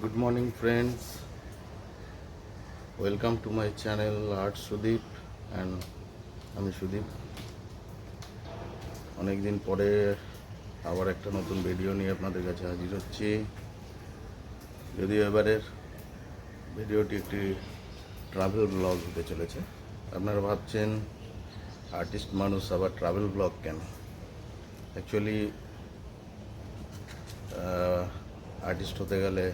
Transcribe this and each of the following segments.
Good morning, friends. Welcome to my channel Art Sudeep and আমি সুদীপ। অনেকদিন পরে আবার একটা নতুন ভিডিও নিয়ে আপনাদের কাছে হাজির হচ্ছি। যদিও এবারের ভিডিওটি একটি ট্রাভেল ব্লগ হতে চলেছে। আপনারা ভাবছেন আর্টিস্ট মানুষ আবার ট্রাভেল ব্লগ কেন? অ্যাকচুয়ালি আর্টিস্ট হতে গেলে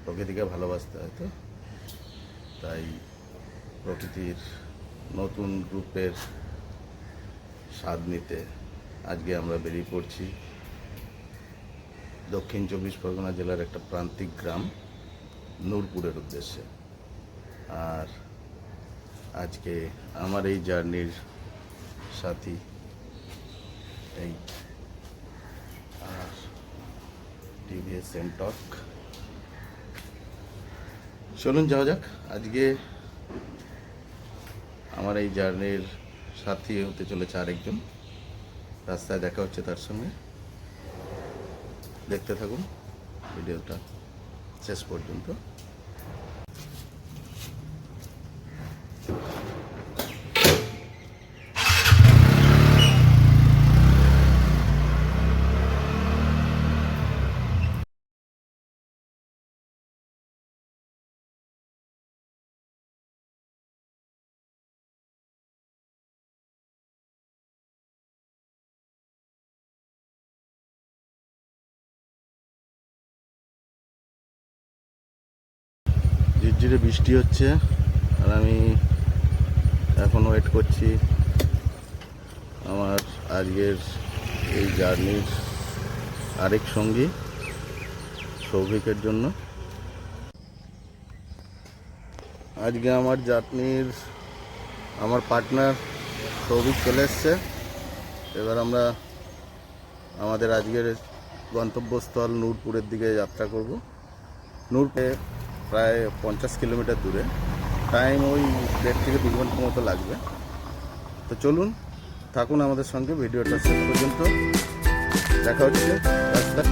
প্রকৃতিকে ভালোবাসতে হয়, তো তাই প্রকৃতির নতুন রূপের স্বাদ নিতে আজকে আমরা বেরিয়ে পড়ছি দক্ষিণ 24 পরগনা জেলার একটা প্রান্তিক গ্রাম নূরপুরের উদ্দেশ্যে। আর আজকে আমার এই জার্নির সাথী এই আর টিভিএস এনটক। চলুন যাওয়া যাক। আজকে আমার এই জার্নির সাথী হতে চলেছে আরেকজন। রাস্তায় দেখা হচ্ছে তার সঙ্গে। দেখতে থাকুন ভিডিওটা শেষ পর্যন্ত। ঝিরঝিরে বৃষ্টি হচ্ছে আর আমি এখন ওয়েট করছি আমার আজকের এই জার্নির আরেক সঙ্গী সৌভিকের জন্য। আজকে আমার জার্নির আমার পার্টনার সৌভিক চলে এসছে। এবার আমরা আমাদের আজকের গন্তব্যস্থল নূরপুরের দিকে যাত্রা করব। নূরপুরে প্রায় 50 কিলোমিটার দূরে, টাইম ওই 1.5 থেকে 2 ঘন্টার মতো লাগবে। তো চলুন থাকুন আমাদের সঙ্গে, ভিডিওটা শেষ পর্যন্ত দেখা হচ্ছে রাস্তা।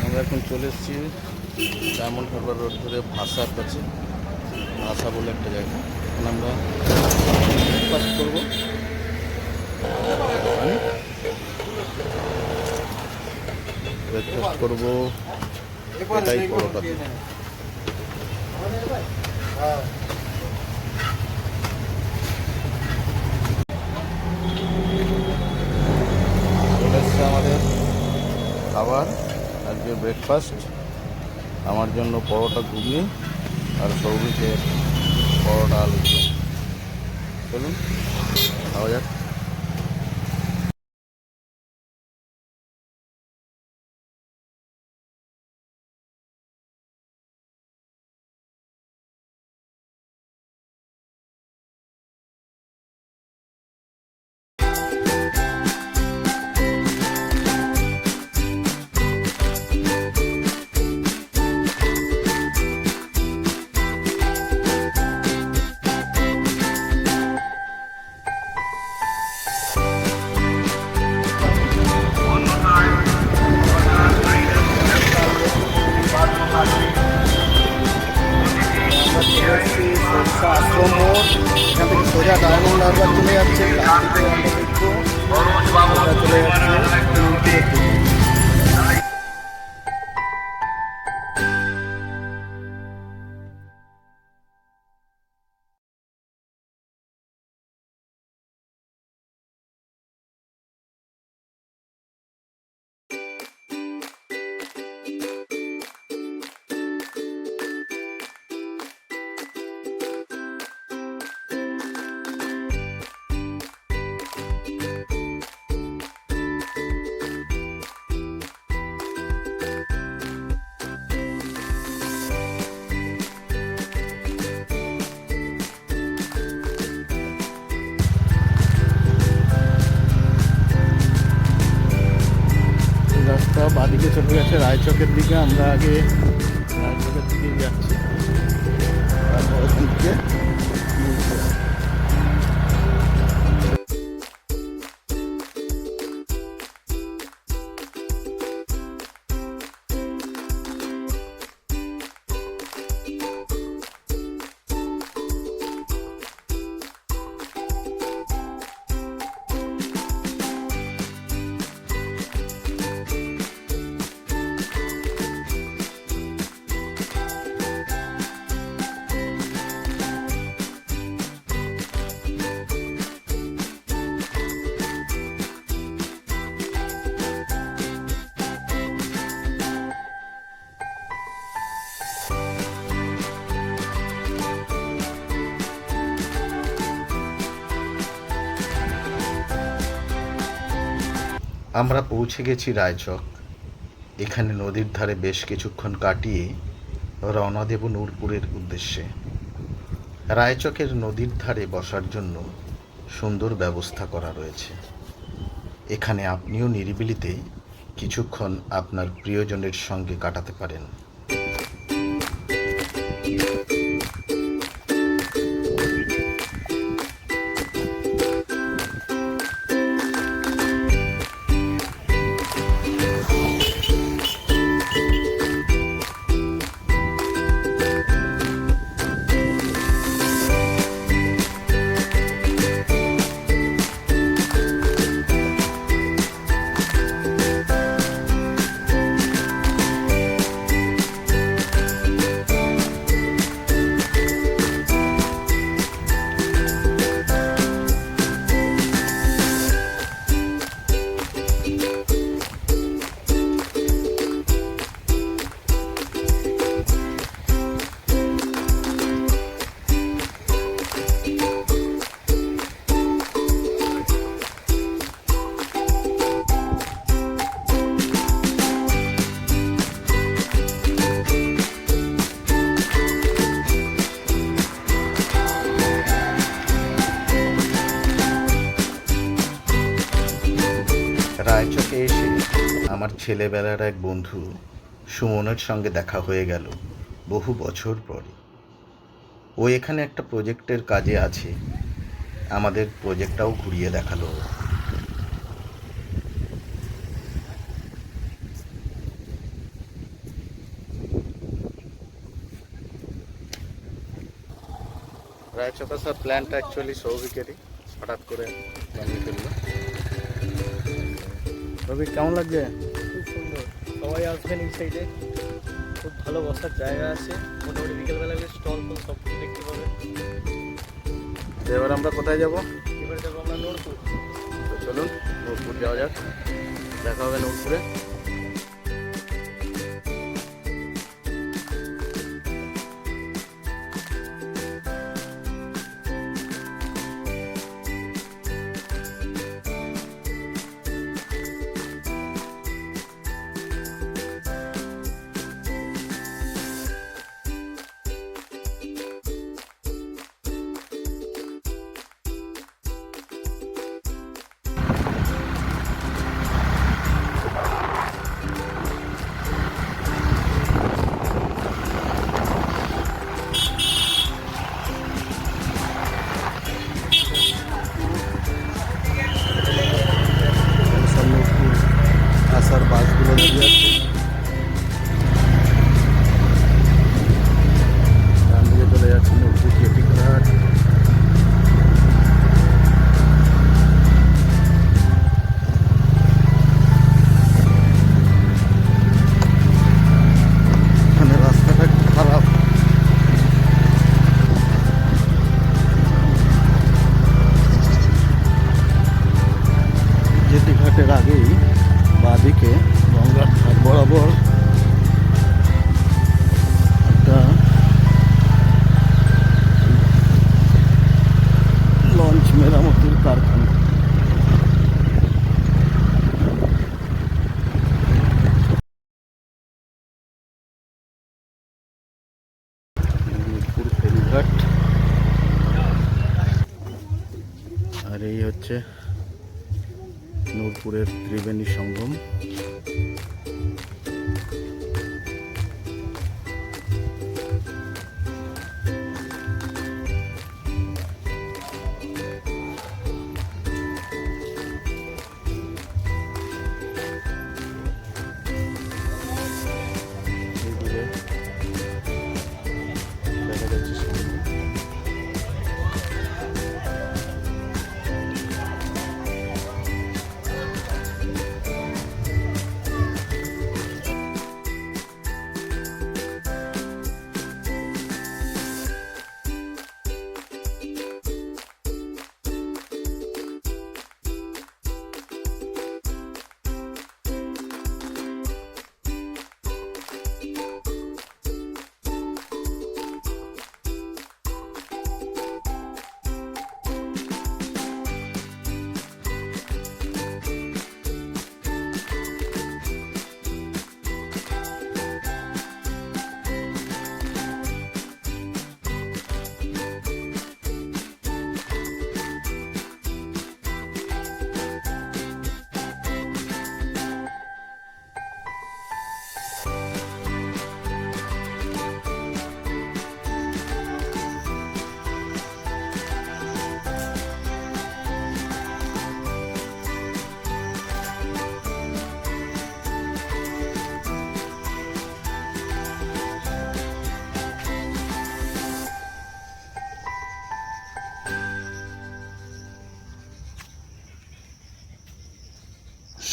আমরা এখন চলে এসেছি ডায়মন্ড হারবার রোড ধরে ভাষার কাছে। ভাষা বলে একটা জায়গা, এখন আমরা ব্রেকফাস্ট করবো। ব্রেকফাস্ট করবো এটাই পরোটা। চলে এসছে আমাদের খাবার, আজকে ব্রেকফাস্ট। আমার জন্য পরোটা ঘুগনি আর সৌভিকের পরোটা আলু চপ। চলুন খাওয়া যাক। হচ্ছে আশ্রম মোড়। এখান থেকে সোজা ডায়মন্ড হারবার চলে যাচ্ছে, তার দিকে আমরা দেখবো সোজা চলে যাচ্ছে নীলপুরের দিকে। রাস্তা বাদিকে চলে গেছে রায়চকের দিকে, আমরা আগে রায়চকের দিকে যাচ্ছি, তারপর ওখান থেকে নীলপুর। আমরা পৌঁছে গেছি রায়চক। এখানে নদীর ধারে বেশ কিছুক্ষণ কাটিয়ে রওনা দেব নূরপুরের উদ্দেশ্যে। রায়চকের নদীর ধারে বসার জন্য সুন্দর ব্যবস্থা করা রয়েছে। এখানে আপনিও নিরিবিলিতে কিছুক্ষণ আপনার প্রিয়জনের সঙ্গে কাটাতে পারেন। রায়চকে এসে আমার ছেলেবেলার এক বন্ধু সুমনের সঙ্গে দেখা হয়ে গেল বহু বছর পরে। ও এখানে একটা প্রজেক্টের কাজে আছে, আমাদের প্রজেক্টটাও ঘুরিয়ে দেখালো। রায়চক আসার প্ল্যানটা অ্যাকচুয়ালি সৌভিকেরই, হঠাৎ করে বানিয়ে ফেললো। রবি, কেমন লাগছে? খুব সুন্দর, সবাই আসবেন এই সাইডে, খুব ভালো বসার জায়গা আছে, মোটামুটি বিকেলবেলা স্টল ফল সব কিছু দেখতে পাবেন। এবার আমরা কোথায় যাব? এবার যাবো আমরা নূরপুর। তো চলুন নূরপুর যাওয়া যাক, দেখা হবে নূরপুরে। এই হচ্ছে নূরপুরের ত্রিবেণী সঙ্গম। দেখা যাচ্ছে সঙ্গম।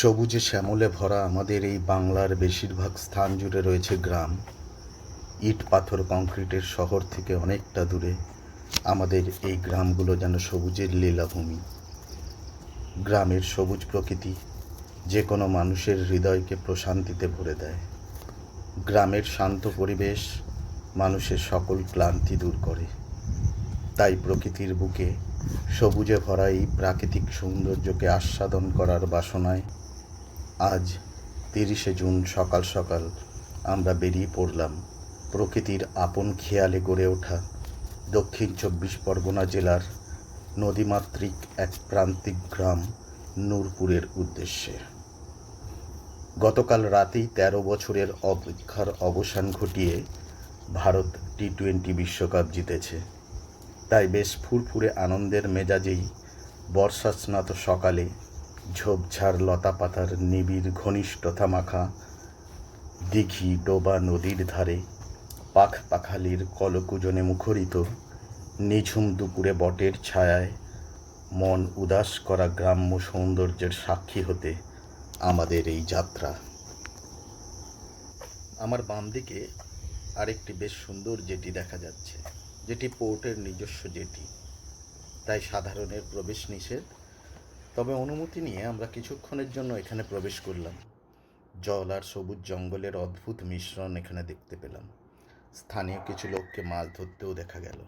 সবুজে শ্যামলে ভরা আমাদের এই বাংলার বেশিরভাগ স্থান জুড়ে রয়েছে গ্রাম। ইট পাথর কংক্রিটের শহর থেকে অনেকটা দূরে আমাদের এই গ্রামগুলো যেন সবুজের লীলাভূমি। গ্রামের সবুজ প্রকৃতি যে কোনো মানুষের হৃদয়কে প্রশান্তিতে ভরে দেয়। গ্রামের শান্ত পরিবেশ মানুষের সকল ক্লান্তি দূর করে। তাই প্রকৃতির বুকে সবুজে ভরা এই প্রাকৃতিক সৌন্দর্যকে আস্বাদন করার বাসনায় আজ 30শে জুন সকাল সকাল আমরা বেরিয়ে পড়লাম প্রকৃতির আপন খেয়ালে গড়ে ওঠা দক্ষিণ 24 পরগনা জেলার নদীমাতৃক এক প্রান্তিক গ্রাম নূরপুরের উদ্দেশ্যে। গতকাল রাতেই 13 বছরের অপেক্ষার অবসান ঘটিয়ে ভারত T20 বিশ্বকাপ জিতেছে। তাই বেশ ফুরফুরে আনন্দের মেজাজেই বর্ষাস্নাত সকালে ঝোপঝাড় লতাপাতার নিবিড় ঘনিষ্ঠতা মাখা দিঘি ডোবা নদীর ধারে পাখ পাখালির কলকুজনে মুখরিত নিঝুম দুপুরে বটের ছায়ায় মন উদাস করা গ্রাম্য সৌন্দর্যের সাক্ষী হতে আমাদের এই যাত্রা। আমার বাম দিকে আরেকটি বেশ সুন্দর জেটি দেখা যাচ্ছে, যেটি পোর্টের নিজস্ব জেটি, তাই সাধারণের প্রবেশ নিষেধ। তবে অনুমতি নিয়ে আমরা কিছুক্ষণের জন্য এখানে প্রবেশ করলাম। জল আর সবুজ জঙ্গলের অদ্ভুত মিশ্রণ এখানে দেখতে পেলাম। স্থানীয় কিছু লোককে মাছ ধরতেও দেখা গেল।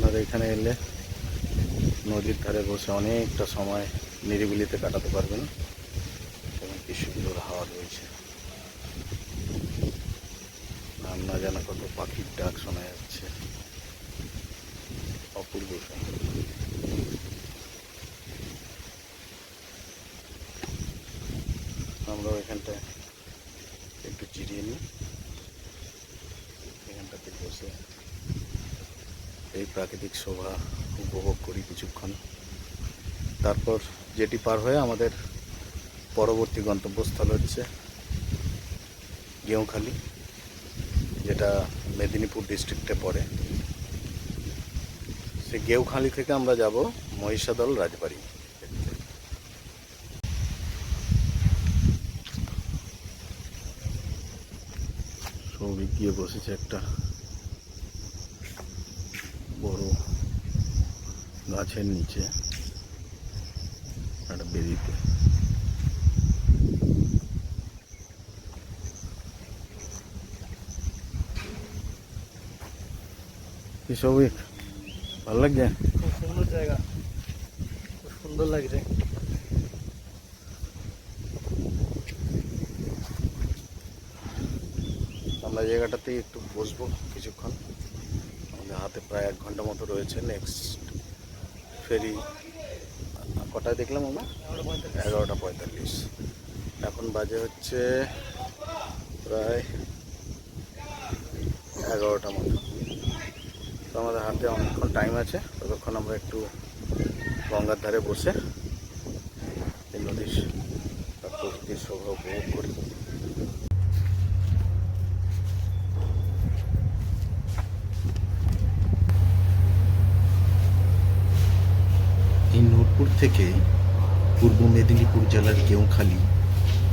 আপনারা এখানে এলে নদীর ধারে বসে অনেকটা সময় নিরিবিলিতে কাটাতে পারবেন এবং কি সুন্দর হাওয়া রয়েছে। নাম না জানা কত পাখির ডাক শোনা যাচ্ছে, অপূর্ব সুন্দর। আমরাও এখানটায় একটু জিরিয়ে নিই, এখানটাতে বসে এই প্রাকৃতিক শোভা উপভোগ করি কিছুক্ষণ। তারপর যেটি পার হয়ে আমাদের পরবর্তী গন্তব্যস্থল হচ্ছে গেঁওখালি, যেটা মেদিনীপুর ডিস্ট্রিক্টে পড়ে। সেই গেঁওখালি থেকে আমরা যাব মহিষাদল রাজবাড়ি দেখতে। সৌভিক গিয়ে বসেছে একটা বড় গাছের নিচে একটা বেদিতে। কি সৌভিক, ভালো লাগছে? খুব সুন্দর জায়গা, খুব সুন্দর লাগছে। আমরা জায়গাটাতে একটু বসবো কিছুক্ষণ। আমাদের হাতে প্রায় 1 ঘন্টা মতো রয়েছে। নেক্সট ফেরি কটায় দেখলাম আমরা? 11:45। এখন বাজে হচ্ছে প্রায় 11টা মতো। তো আমাদের হাতে অনেকক্ষণ টাইম আছে, ততক্ষণ আমরা একটু গঙ্গার ধারে বসে এই নদীর প্রকৃতির শোভা উপভোগ করি। এই নূরপুর থেকে পূর্ব মেদিনীপুর জেলার গেঁওখালি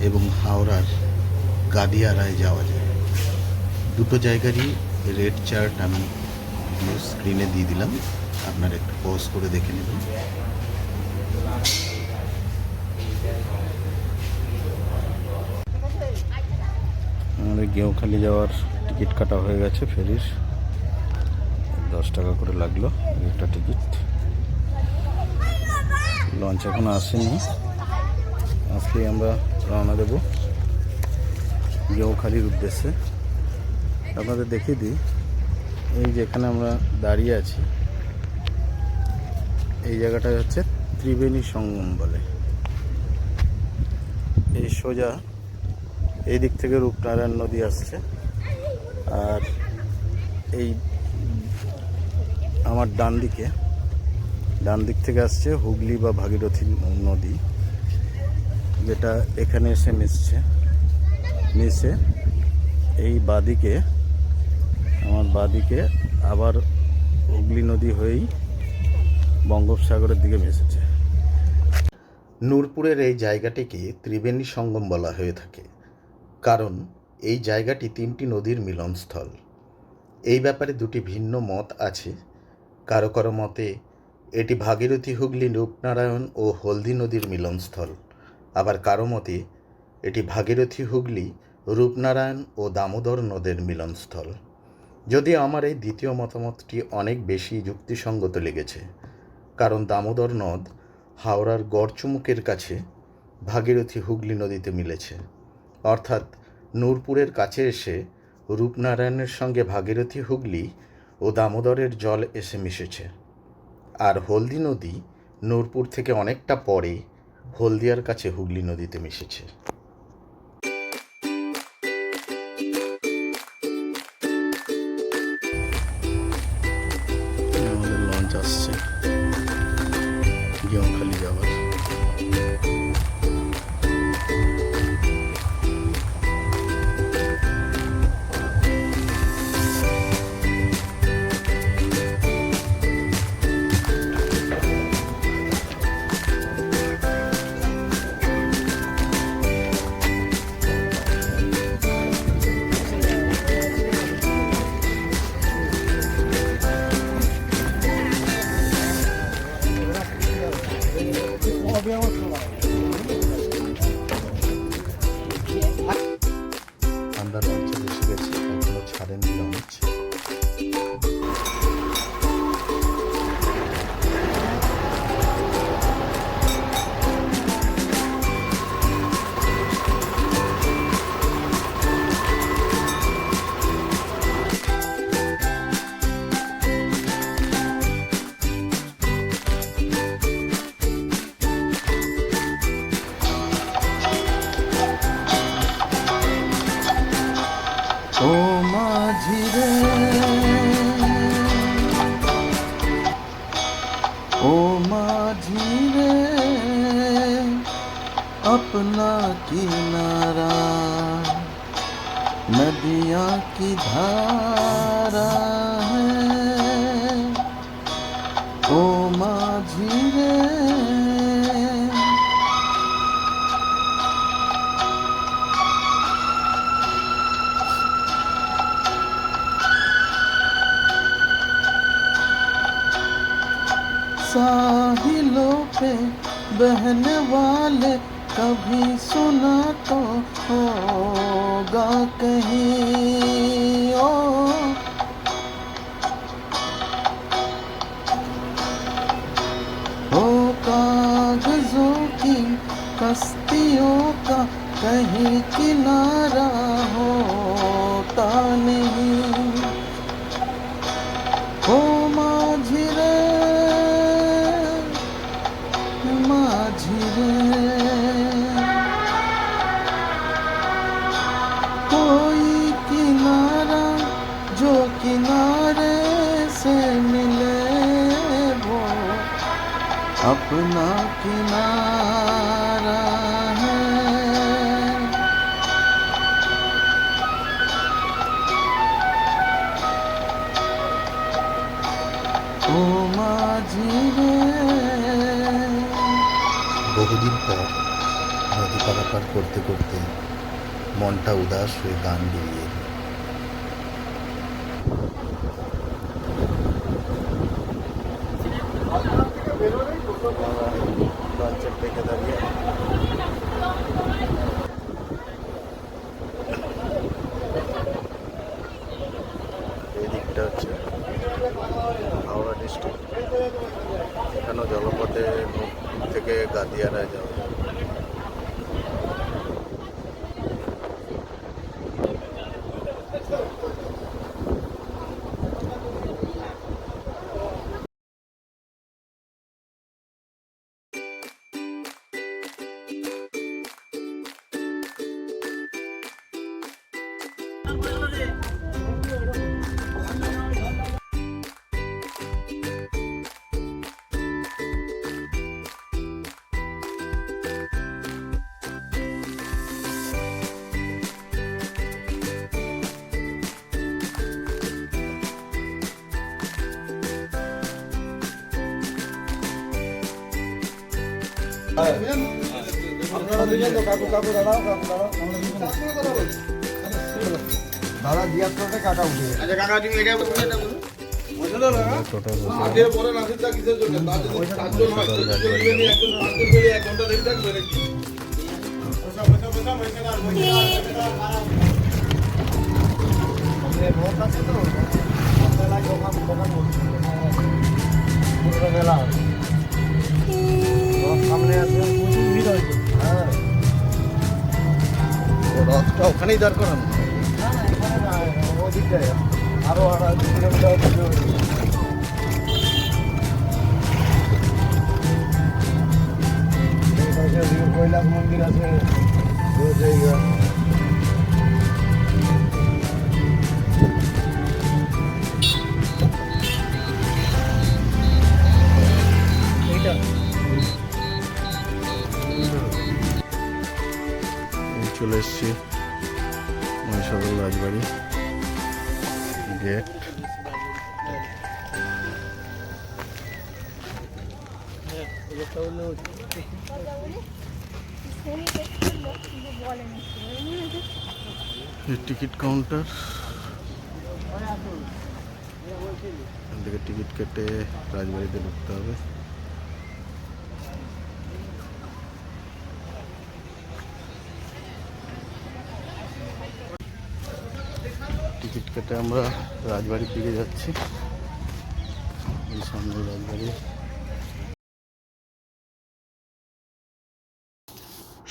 এবং হাওড়ার গাদিয়ারায় যাওয়া যায়। দুটো জায়গারই রেড চার্ট আমি স্ক্রিনে দিয়ে দিলাম, আপনারা একটু পজ করে দেখে নেবেন। আমাদের গেঁওখালি যাওয়ার টিকিট কাটা হয়ে গেছে ফেরির। 10 টাকা করে লাগলো একটা টিকিট। লঞ্চ এখন আসেনি, আসলেই আমরা রওনা দেব গেঁওখালির উদ্দেশ্যে। আপনাদের দেখিয়ে দিই, এই যেখানে আমরা দাঁড়িয়ে আছি এই জায়গাটা হচ্ছে ত্রিবেণী সঙ্গম বলে। এই সোজা এই দিক থেকে রূপনারায়ণ নদী আসছে, আর এই আমার ডান দিক থেকে আসছে হুগলি বা ভাগীরথী নদী, যেটা এখানে এসে মিশে এই বাদিকে, আমার বাদিকে আবার হুগলি নদী হয়েই বঙ্গোপসাগরের দিকে মিশেছে। নূরপুরের এই জায়গাটিকে ত্রিবেণী সঙ্গম বলা হয়ে থাকে, কারণ এই জায়গাটি 3টি নদীর মিলনস্থল। এই ব্যাপারে 2টি ভিন্ন মত আছে। কারো কারো মতে এটি ভাগীরথী হুগলি রূপনারায়ণ ও হলদি নদীর মিলনস্থল, আবার কারো মতে এটি ভাগীরথী হুগলি রূপনারায়ণ ও দামোদর নদের মিলনস্থল। যদিও আমার এই দ্বিতীয় মতামতটি অনেক বেশি যুক্তিসঙ্গত লেগেছে, কারণ দামোদর নদ হাওড়ার গড়চুমুকের কাছে ভাগীরথী হুগলি নদীতে মিলেছে, অর্থাৎ নূরপুরের কাছে এসে রূপনারায়ণের সঙ্গে ভাগীরথী হুগলি ও দামোদরের জল এসে মিশেছে। আর হলদি নদী নূরপুর থেকে অনেকটা পরে হলদিয়ার কাছে হুগলি নদীতে মিশেছে। আমাদের লঞ্চ আসছে গেঁওখালি যাওয়ার। ओ माझी रे अपना किनारा नदियाँ की धारा है ओ माझी रे। साहिलों पे बहने वाले कभी सुना तो होगा कहीं ओ कागजों की कश्तियों का कहीं किनारा होता नहीं ओ माझी रे माझी रे। कोई किनारा जो किनारे से मिले वो अपना किनारा है ओ माझी रे। বহুদিন পর নদী পারাপার করতে করতে মনটা উদাস হয়ে গান বেরিয়ে এলো। লঞ্চের ডেকে দাঁড়িয়ে এই দিকটা হচ্ছে হাওড়া ডিস্ট্রিক্ট। এখানেও জলপথে থেকে গাদিয়ারায় যাওয়া যায়। দাদা জিজ্ঞাস করতে কাকা উঠে গেছে। আচ্ছা কাকা তুমি এটা বলুন এটা বলুন টোটাল আগে পরে নাসিরদা কিসের জন্য তার যদি চারজন হয় তো দুজন মিলে নিয়ে একজন পাঁচজন মিলে 1 ঘন্টা দেরি থাকবে নাকি ভোট আছে তো মেলায় দোকান দোকান বলছে পুরো মেলা হবে। সামনে আছে প্রচুর ভিড় হয়েছে। হ্যাঁ রথটা ওখানেই দাঁড় করানো। না না এখানে না ওদিক যায় আরো 2 কিলোমিটার দূরে হয়েছে। এই পাশে কৈলাস মন্দির আছে ওই জায়গা। এইটা এই চলে এসছি মহিষাদল রাজবাড়ি গেট। লোকটা হলো টিকিট কাউন্টার, এখান থেকে টিকিট কেটে রাজবাড়িতে ঢুকতে হবে। টিকিট কেটে আমরা রাজবাড়ির দিকে যাচ্ছি। এই সামনে রাজবাড়ি।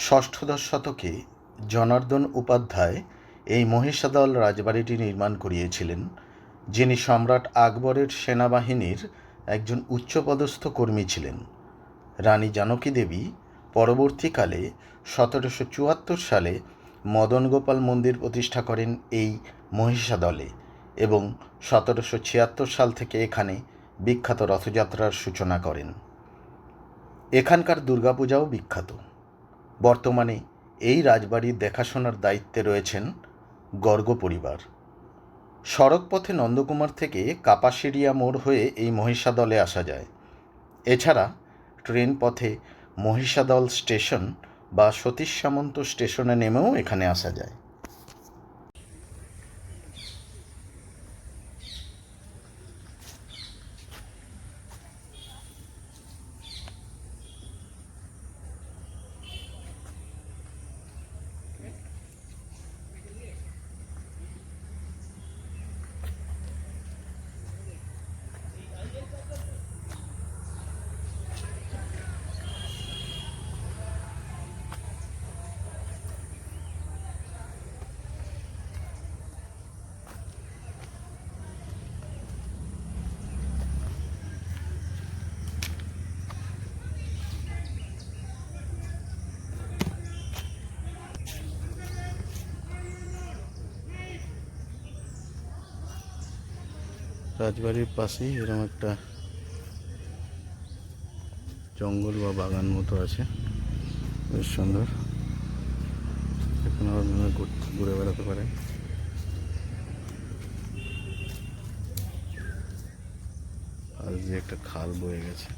ষষ্ঠদশ শতকে জনার্দন উপাধ্যায় এই মহিষাদল রাজবাড়িটি নির্মাণ করিয়েছিলেন, যিনি সম্রাট আকবরের সেনাবাহিনীর একজন উচ্চপদস্থ কর্মী ছিলেন। রানী জানকী দেবী পরবর্তীকালে 1774 সালে মদন গোপাল মন্দির প্রতিষ্ঠা করেন এই মহিষাদলে এবং 1776 সাল থেকে এখানে বিখ্যাত রথযাত্রার সূচনা করেন। এখানকার দুর্গাপূজাও বিখ্যাত। বর্তমানে এই রাজবাড়ির দেখাশোনার দায়িত্বে রয়েছেন গর্গ পরিবার। সড়কপথে নন্দকুমার থেকে কাপাসিরিয়া মোড় হয়ে এই মহিষাদলে আসা যায়। এছাড়া ট্রেন পথে মহিষাদল স্টেশন বা সতীশ সামন্ত স্টেশনে নেমেও এখানে আসা যায়। রাজবাড়ির পাশেই এরকম একটা জঙ্গল বা বাগান মতো আছে, বেশ সুন্দর। এখানে আপনারা ঘুরে বেড়াতে পারেন। আর যে একটা খাল বয়ে গেছে।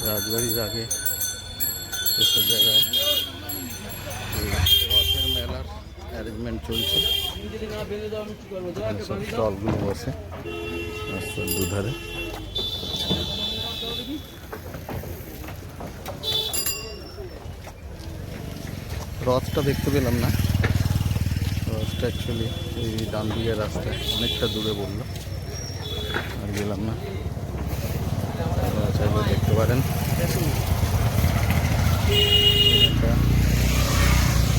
রাজবাড়ির আগে এসব জায়গায় রথের মেলার অ্যারেঞ্জমেন্ট চলছে। সব স্টলগুলো বসে রাস্তার দুধারে। রথটা দেখতে পেলাম না। রথটা অ্যাকচুয়ালি এই ডান দিকের রাস্তায় অনেকটা দূরে বললো, আর গেলাম না। চাইলে দেখতে পারেন।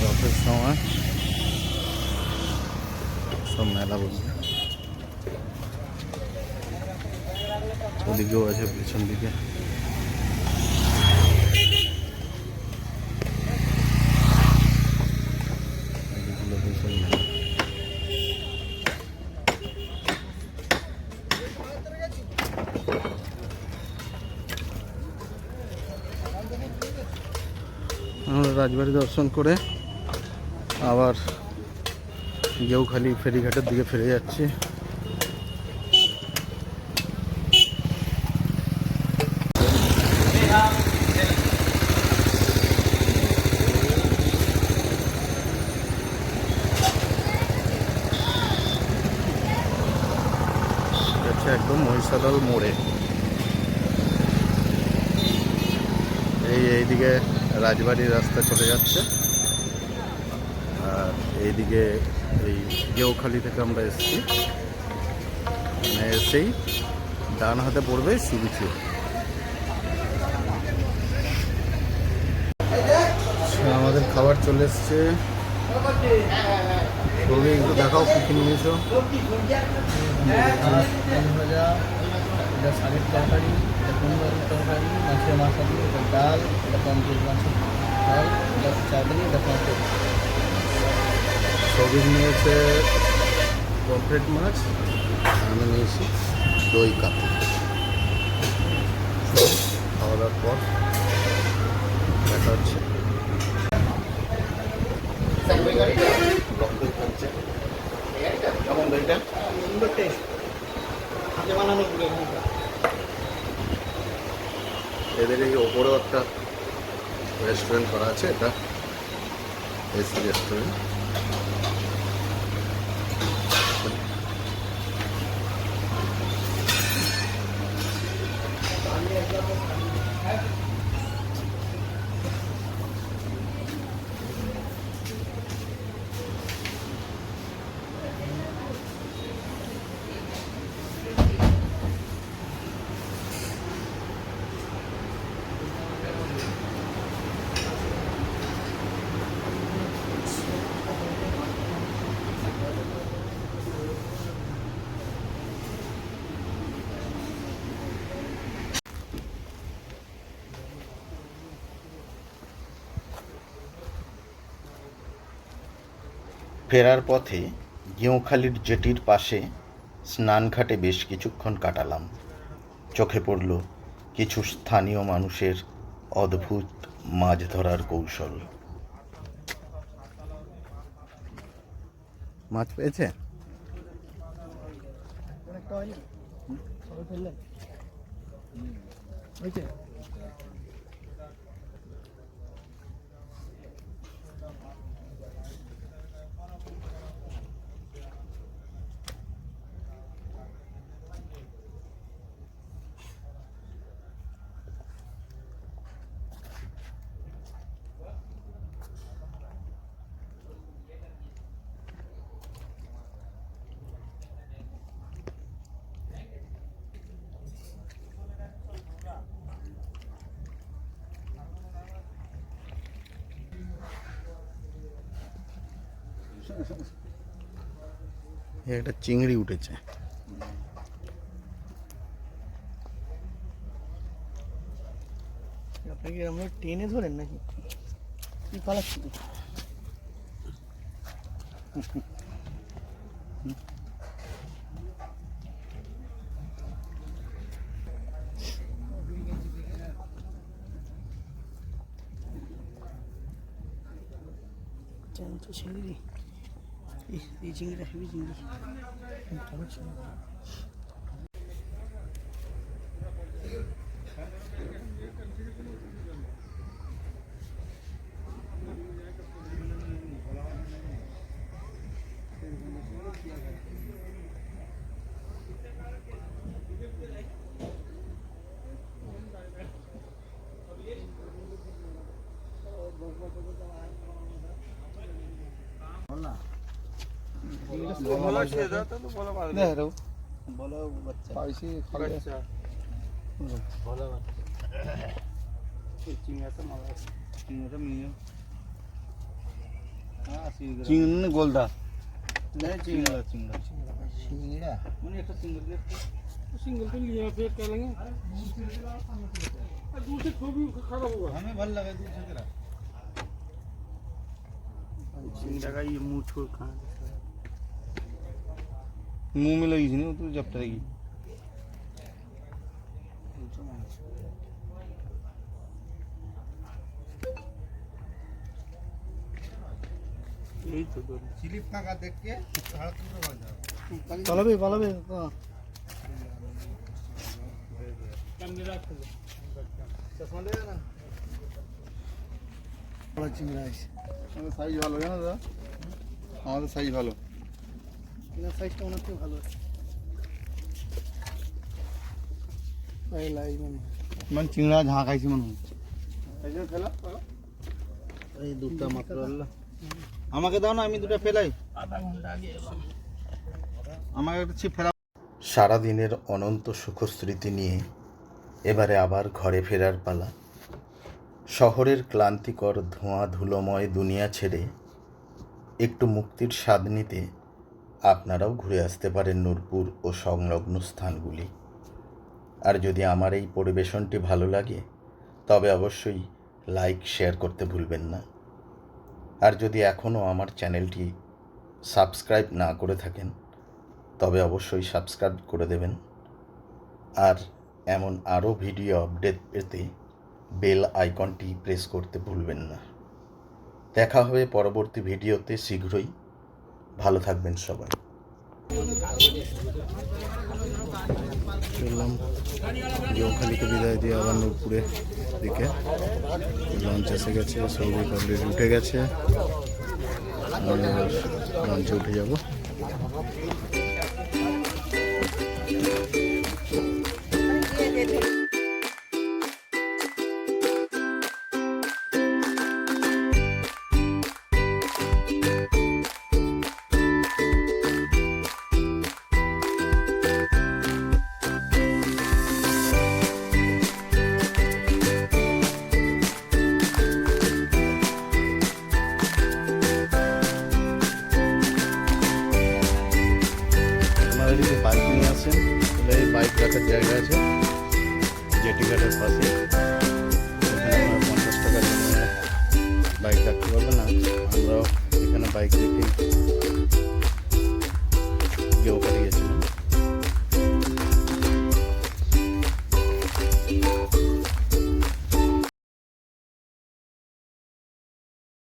রথের সময় সব মেলা বলছে। ওদিকেও আছে পিছন দিকে। আমরা রাজবাড়ি দর্শন করে আবার গেউখালি ফেরিঘাটের দিকে ফিরে যাচ্ছি। একদম মহিষাদল মোড়ে। এইদিকে রাজবাড়ির রাস্তা চলে যাচ্ছে, আর এইদিকে এই গেউখালি থেকে আমরা এসেছি। মানে এসেই ডান হাতে পড়বে সিবিচি। আমাদের খাবার চলে এসছে। ছবি একটু দেখাও, কী কী নিয়েছো? ভাজা, এটা শাকের তরকারি, এটা কুমড়োর তরকারি, মাছের মাথালি, এটা ডাল, এটা পমফ্রেট মাছের ডাল, এটা চাটনি, এটা পমফ্রেট। ছবি নিয়েছে পমফ্রেট মাছ, আমি নিয়েছি দই কাতলা। খাওয়া দাওয়ার পর দেখা হচ্ছে। কেমন দইটা? সুন্দর টেস্ট, হাতে বানানো পুরো। এদের এই ওপরেও একটা রেস্টুরেন্ট করা আছে, এটা এসি রেস্টুরেন্ট। ফেরার পথে গেঁওখালির জেটির পাশে স্নানঘাটে বেশ কিছুক্ষণ কাটালাম। চোখে পড়ল কিছু স্থানীয় মানুষের অদ্ভুত মাছ ধরার কৌশল। মাছ পেয়েছে? অনেকটা হয়নি সবাই ফেললেন হয়েছে। একটা চিংড়ি উঠেছে। আপনাকে আমরা টেনে ধরেন নাকি কি পালাচ্ছি? তো চিংড়ি, এই চিংড়িটা হেবি চিংড়ি। চিংড়ি গোলদা চিংড়া सिंगल तो लिया फिर क्या लेंगे दूसरे को भी खराब होगा हमें भल लगा दूसरे तरह चिंगड़ा का ये मुंह छोड़ खाना मुंह में लगी थी नहीं तो जब तरेगी यही तो स्लिप का देख के পালাবে পালাবে चश्मा ले ना বড় চিংড়া আছে। আমাদের সাইজ ভালো, জানো দাদা, আমাদের সাইজ ভালো। না সাইজটা ওনার থেকে ভালো আছে। এই লাই মানে চিংড়া ঝাঁকাইছি মনে হচ্ছে। এই দুটো মাত্র আল্লাহ আমাকে দাও না, আমি দুটো ফেলাই। আধা ঘন্টা আগে এলাম। আমাকে একটা ছিপ ফেলা। সারাদিনের অনন্ত সুখস্মৃতি নিয়ে এবারে আবার ঘরে ফেরার পালা। শহরের ক্লান্তিকর ধোঁয়া ধুলোময় দুনিয়া ছেড়ে একটু মুক্তির স্বাদ নিতে আপনারাও ঘুরে আসতে পারেন নূরপুর ও সংলগ্ন স্থানগুলি। আর যদি আমার এই পরিবেশনটি ভালো লাগে তবে অবশ্যই লাইক শেয়ার করতে ভুলবেন না। আর যদি এখনও আমার চ্যানেলটি সাবস্ক্রাইব না করে থাকেন তবে অবশ্যই সাবস্ক্রাইব করে দেবেন। আর এমন আরও ভিডিও আপডেট পেতে বেল আইকনটি প্রেস করতে ভুলবেন না। দেখা হবে পরবর্তী ভিডিওতে শীঘ্রই। ভালো থাকবেন সবাই। চললাম দেওখালিকে বিদায় দিয়ে আবার নূরপুরের দিকে। লঞ্চ এসে গেছে, সৌভিক অলরেডি উঠে গেছে, আমি এবার লঞ্চে উঠে যাব। আপনারা যদি বাইক নিয়ে আসেন তাহলে এই বাইক রাখার জায়গা আছে জেটি ঘাটের পাশে, এখানে আমরা 50 টাকার জন্য বাইক রাখতে পারবেন না। আমরাও এখানে বাইক রেখে দেওখালি গেছি।